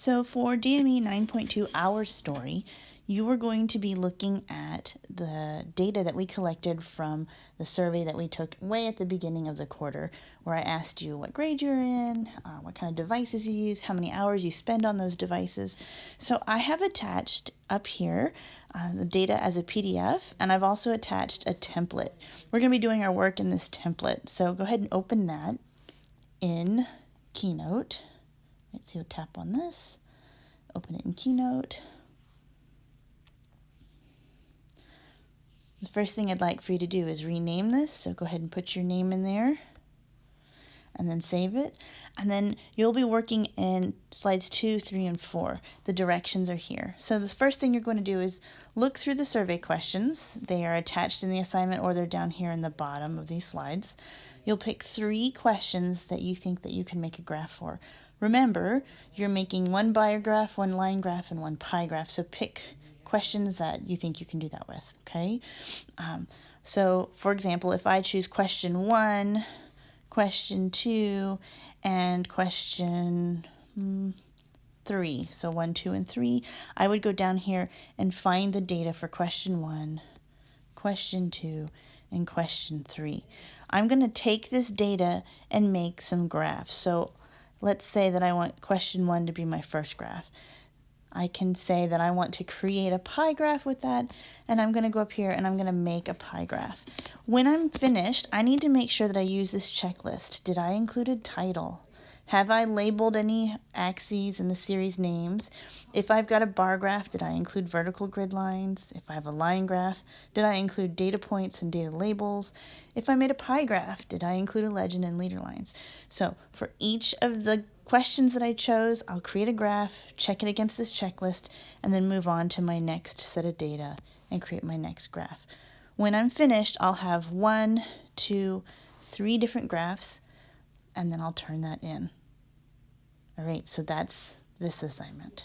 So for DME 9.2 Our Story, you are going to be looking at the data that we collected from the survey that we took way at the beginning of the quarter, where I asked you what grade you're in, what kind of devices you use, how many hours you spend on those devices. So I have attached up here the data as a PDF, and I've also attached a template. We're going to be doing our work in this template, so go ahead and open that in Keynote. So you'll tap on this, open it in Keynote. The first thing I'd like for you to do is rename this. So go ahead and put your name in there and then save it. And then you'll be working in slides 2, 3, and 4. The directions are here. So the first thing you're going to do is look through the survey questions. They are attached in the assignment or they're down here in the bottom of these slides. You'll pick 3 questions that you think that you can make a graph for. Remember, you're making one bar graph, one line graph, and one pie graph. So pick questions that you think you can do that with, okay? So, for example, if I choose question 1, question 2, and question 3, so 1, 2, and 3, I would go down here and find the data for question 1, question 2, and question 3. I'm going to take this data and make some graphs. So let's say that I want question 1 to be my first graph. I can say that I want to create a pie graph with that, and I'm going to go up here and I'm going to make a pie graph. When I'm finished, I need to make sure that I use this checklist. Did I include a title? Have I labeled any axes in the series names? If I've got a bar graph, did I include vertical grid lines? If I have a line graph, did I include data points and data labels? If I made a pie graph, did I include a legend and leader lines? So for each of the questions that I chose, I'll create a graph, check it against this checklist, and then move on to my next set of data and create my next graph. When I'm finished, I'll have 1, 2, 3 different graphs, and then I'll turn that in. All right, so that's this assignment.